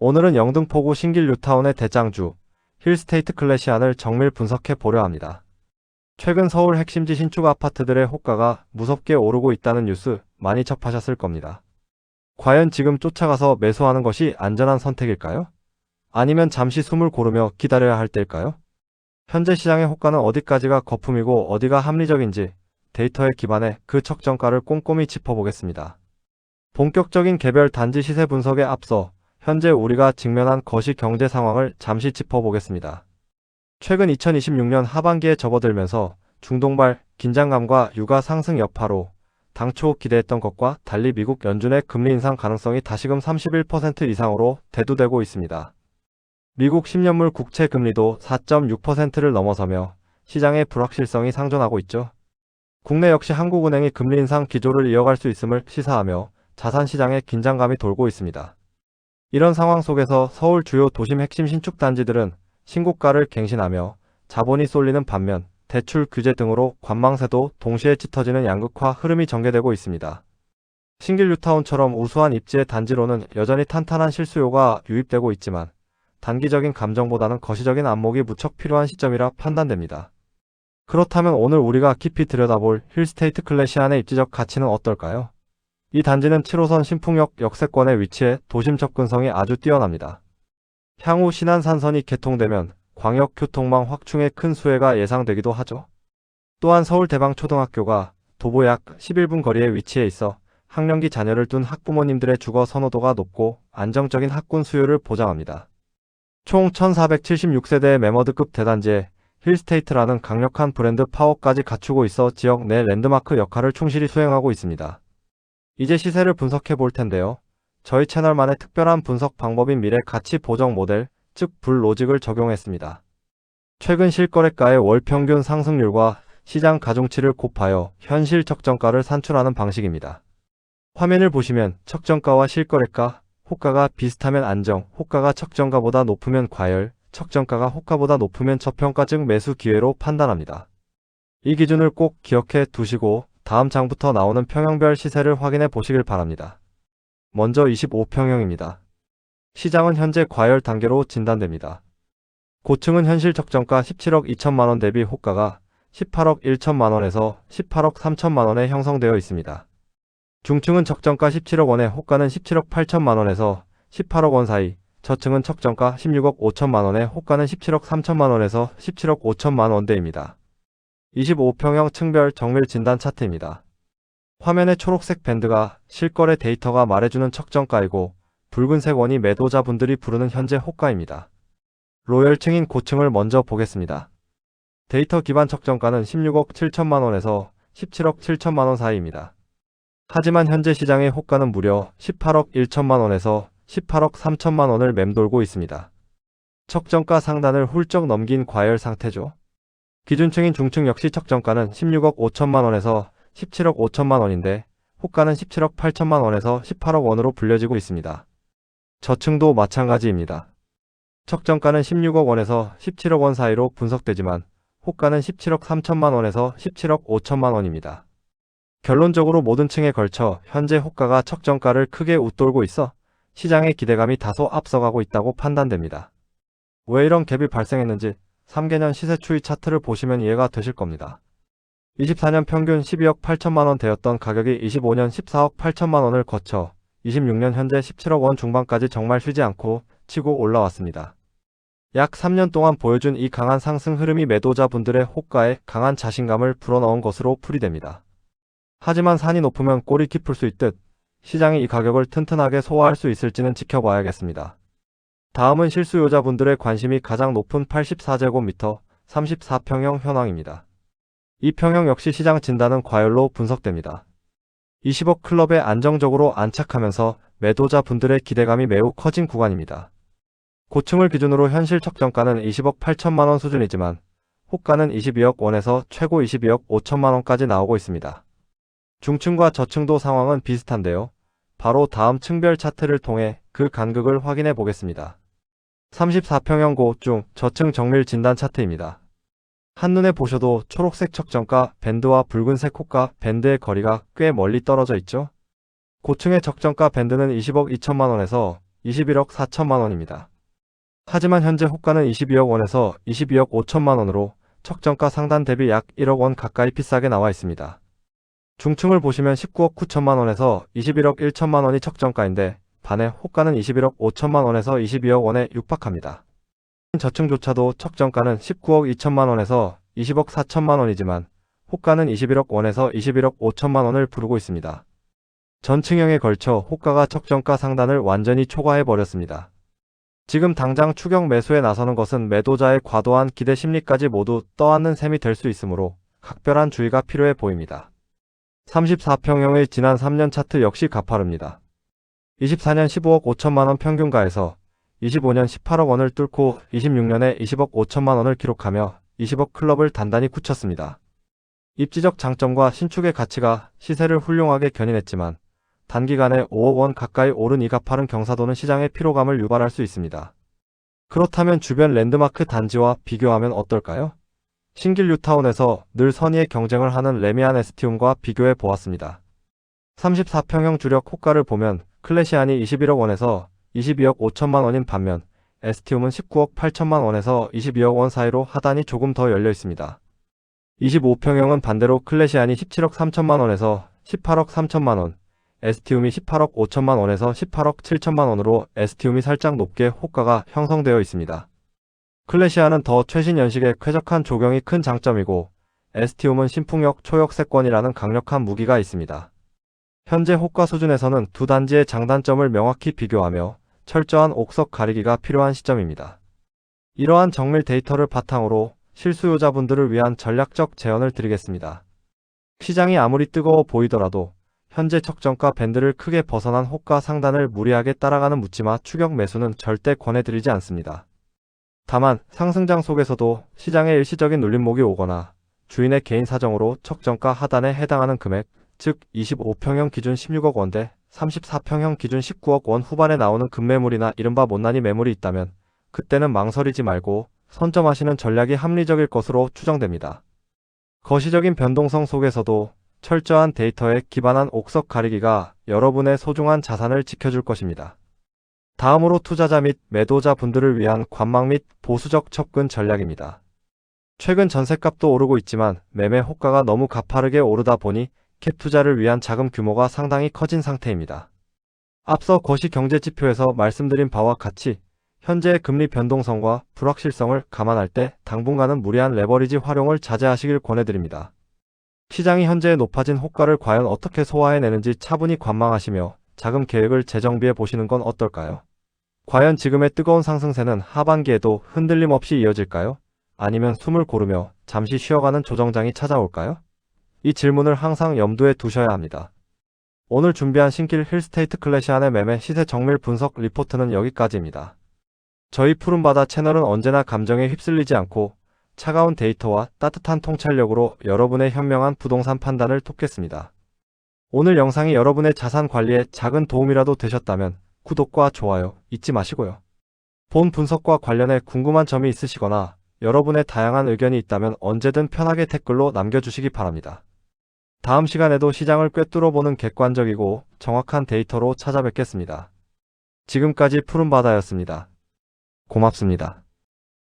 오늘은 영등포구 신길 뉴타운의 대장주 힐스테이트 클래시안을 정밀 분석해 보려 합니다. 최근 서울 핵심지 신축 아파트들의 호가가 무섭게 오르고 있다는 뉴스 많이 접하셨을 겁니다. 과연 지금 쫓아가서 매수하는 것이 안전한 선택일까요? 아니면 잠시 숨을 고르며 기다려야 할 때일까요? 현재 시장의 호가는 어디까지가 거품이고 어디가 합리적인지 데이터에 기반해 그 적정가를 꼼꼼히 짚어보겠습니다. 본격적인 개별 단지 시세 분석에 앞서 현재 우리가 직면한 거시 경제 상황을 잠시 짚어보겠습니다. 최근 2026년 하반기에 접어들면서 중동발 긴장감과 유가 상승 여파로 당초 기대했던 것과 달리 미국 연준의 금리 인상 가능성이 다시금 31% 이상으로 대두되고 있습니다. 미국 10년물 국채 금리도 4.6%를 넘어서며 시장의 불확실성이 상존하고 있죠. 국내 역시 한국은행이 금리 인상 기조를 이어갈 수 있음을 시사하며 자산시장에 긴장감이 돌고 있습니다. 이런 상황 속에서 서울 주요 도심 핵심 신축 단지들은 신고가를 갱신하며 자본이 쏠리는 반면 대출 규제 등으로 관망세도 동시에 짙어지는 양극화 흐름이 전개되고 있습니다. 신길 뉴타운처럼 우수한 입지의 단지로는 여전히 탄탄한 실수요가 유입되고 있지만 단기적인 감정보다는 거시적인 안목이 무척 필요한 시점이라 판단됩니다. 그렇다면 오늘 우리가 깊이 들여다볼 힐스테이트 클래시안의 입지적 가치는 어떨까요? 이 단지는 7호선 신풍역 역세권에 위치해 도심 접근성이 아주 뛰어납니다. 향후 신안산선이 개통되면 광역교통망 확충에 큰 수혜가 예상되기도 하죠. 또한 서울대방초등학교가 도보 약 11분 거리에 위치해 있어 학령기 자녀를 둔 학부모님들의 주거 선호도가 높고 안정적인 학군 수요를 보장합니다. 총 1476세대의 매머드급 대단지에 힐스테이트라는 강력한 브랜드 파워까지 갖추고 있어 지역 내 랜드마크 역할을 충실히 수행하고 있습니다. 이제 시세를 분석해 볼 텐데요. 저희 채널만의 특별한 분석 방법인 미래 가치 보정 모델, 즉 불로직을 적용했습니다. 최근 실거래가의 월 평균 상승률과 시장 가중치를 곱하여 현실 적정가를 산출하는 방식입니다. 화면을 보시면 적정가와 실거래가, 호가가 비슷하면 안정, 호가가 적정가보다 높으면 과열, 적정가가 호가보다 높으면 저평가 즉 매수 기회로 판단합니다. 이 기준을 꼭 기억해 두시고 다음 장부터 나오는 평형별 시세를 확인해 보시길 바랍니다. 먼저 25평형입니다. 시장은 현재 과열 단계로 진단됩니다. 고층은 현실 적정가 17억 2천만원 대비 호가가 18억 1천만원에서 18억 3천만원에 형성되어 있습니다. 중층은 적정가 17억 원에 호가는 17억 8천만원에서 18억 원 사이, 저층은 적정가 16억 5천만원에 호가는 17억 3천만원에서 17억 5천만원대입니다. 25평형 층별 정밀 진단 차트입니다. 화면의 초록색 밴드가 실거래 데이터가 말해주는 적정가이고 붉은색 원이 매도자분들이 부르는 현재 호가입니다. 로열층인 고층을 먼저 보겠습니다. 데이터 기반 적정가는 16억 7천만원에서 17억 7천만원 사이입니다. 하지만 현재 시장의 호가는 무려 18억 1천만원에서 18억 3천만원을 맴돌고 있습니다. 적정가 상단을 훌쩍 넘긴 과열 상태죠. 기준층인 중층 역시 적정가는 16억 5천만원에서 17억 5천만원인데 호가는 17억 8천만원에서 18억 원으로 불려지고 있습니다. 저층도 마찬가지입니다. 적정가는 16억 원에서 17억 원 사이로 분석되지만 호가는 17억 3천만원에서 17억 5천만원입니다. 결론적으로 모든 층에 걸쳐 현재 호가가 적정가를 크게 웃돌고 있어 시장의 기대감이 다소 앞서가고 있다고 판단됩니다. 왜 이런 갭이 발생했는지 3개년 시세 추이 차트를 보시면 이해가 되실 겁니다. 24년 평균 12억 8천만원 되었던 가격이 25년 14억 8천만원을 거쳐 26년 현재 17억 원 중반까지 정말 쉬지 않고 치고 올라왔습니다. 약 3년 동안 보여준 이 강한 상승 흐름이 매도자분들의 호가에 강한 자신감을 불어넣은 것으로 풀이됩니다. 하지만 산이 높으면 꼴이 깊을 수 있듯 시장이 이 가격을 튼튼하게 소화할 수 있을지는 지켜봐야겠습니다. 다음은 실수요자분들의 관심이 가장 높은 84제곱미터 34평형 현황입니다. 이 평형 역시 시장 진단은 과열로 분석됩니다. 20억 클럽에 안정적으로 안착하면서 매도자분들의 기대감이 매우 커진 구간입니다. 고층을 기준으로 현실 적정가는 20억 8천만원 수준이지만 호가는 22억 원에서 최고 22억 5천만원까지 나오고 있습니다. 중층과 저층도 상황은 비슷한데요. 바로 다음 층별 차트를 통해 그 간극을 확인해 보겠습니다. 34평형 고중 저층 정밀 진단 차트입니다. 한눈에 보셔도 초록색 적정가 밴드와 붉은색 호가 밴드의 거리가 꽤 멀리 떨어져 있죠. 고층의 적정가 밴드는 20억 2천만원에서 21억 4천만 원입니다. 하지만 현재 호가는 22억 원에서 22억 5천만 원으로 적정가 상단 대비 약 1억 원 가까이 비싸게 나와 있습니다. 중층을 보시면 19억 9천만 원에서 21억 1천만 원이 적정가인데 반해 호가는 21억 5천만 원에서 22억 원에 육박합니다. 저층조차도 적정가는 19억 2천만 원에서 20억 4천만 원이지만 호가는 21억 원에서 21억 5천만 원을 부르고 있습니다. 전층형에 걸쳐 호가가 적정가 상단을 완전히 초과해버렸습니다. 지금 당장 추격 매수에 나서는 것은 매도자의 과도한 기대 심리까지 모두 떠안는 셈이 될 수 있으므로 각별한 주의가 필요해 보입니다. 34평형의 지난 3년 차트 역시 가파릅니다. 24년 15억 5천만 원 평균가에서 25년 18억 원을 뚫고 26년에 20억 5천만 원을 기록하며 20억 클럽을 단단히 굳혔습니다. 입지적 장점과 신축의 가치가 시세를 훌륭하게 견인했지만 단기간에 5억 원 가까이 오른 이 가파른 경사도는 시장의 피로감을 유발할 수 있습니다. 그렇다면 주변 랜드마크 단지와 비교하면 어떨까요? 신길 뉴타운에서 늘 선의의 경쟁을 하는 레미안 에스티움과 비교해 보았습니다. 34평형 주력 호가를 보면 클래시안이 21억 원에서 22억 5천만 원인 반면 에스티움은 19억 8천만 원에서 22억 원 사이로 하단이 조금 더 열려 있습니다. 25평형은 반대로 클래시안이 17억 3천만 원에서 18억 3천만 원, 에스티움이 18억 5천만 원에서 18억 7천만 원으로 에스티움이 살짝 높게 호가가 형성되어 있습니다. 클래시안은 더 최신 연식에 쾌적한 조경이 큰 장점이고 에스티움은 신풍역 초역세권이라는 강력한 무기가 있습니다. 현재 호가 수준에서는 두 단지의 장단점을 명확히 비교하며 철저한 옥석 가리기가 필요한 시점입니다. 이러한 정밀 데이터를 바탕으로 실수요자분들을 위한 전략적 제언을 드리겠습니다. 시장이 아무리 뜨거워 보이더라도 현재 적정가 밴드를 크게 벗어난 호가 상단을 무리하게 따라가는 묻지마 추격 매수는 절대 권해드리지 않습니다. 다만 상승장 속에서도 시장의 일시적인 눌림목이 오거나 주인의 개인 사정으로 적정가 하단에 해당하는 금액, 즉 25평형 기준 16억 원대 34평형 기준 19억 원 후반에 나오는 급매물이나 이른바 못난이 매물이 있다면 그때는 망설이지 말고 선점하시는 전략이 합리적일 것으로 추정됩니다. 거시적인 변동성 속에서도 철저한 데이터에 기반한 옥석 가리기가 여러분의 소중한 자산을 지켜줄 것입니다. 다음으로 투자자 및 매도자 분들을 위한 관망 및 보수적 접근 전략입니다. 최근 전셋값도 오르고 있지만 매매 호가가 너무 가파르게 오르다 보니 캡 투자를 위한 자금 규모가 상당히 커진 상태입니다. 앞서 거시경제지표에서 말씀드린 바와 같이 현재의 금리 변동성과 불확실성을 감안할 때 당분간은 무리한 레버리지 활용을 자제하시길 권해드립니다. 시장이 현재 높아진 호가를 과연 어떻게 소화해내는지 차분히 관망하시며 자금 계획을 재정비해 보시는 건 어떨까요? 과연 지금의 뜨거운 상승세는 하반기에도 흔들림 없이 이어질까요? 아니면 숨을 고르며 잠시 쉬어가는 조정장이 찾아올까요? 이 질문을 항상 염두에 두셔야 합니다. 오늘 준비한 신길 힐스테이트 클래시안의 매매 시세 정밀 분석 리포트는 여기까지입니다. 저희 푸른바다 채널은 언제나 감정에 휩쓸리지 않고 차가운 데이터와 따뜻한 통찰력으로 여러분의 현명한 부동산 판단을 돕겠습니다. 오늘 영상이 여러분의 자산 관리에 작은 도움이라도 되셨다면 구독과 좋아요 잊지 마시고요. 본 분석과 관련해 궁금한 점이 있으시거나 여러분의 다양한 의견이 있다면 언제든 편하게 댓글로 남겨주시기 바랍니다. 다음 시간에도 시장을 꿰뚫어보는 객관적이고 정확한 데이터로 찾아뵙겠습니다. 지금까지 푸른바다였습니다. 고맙습니다.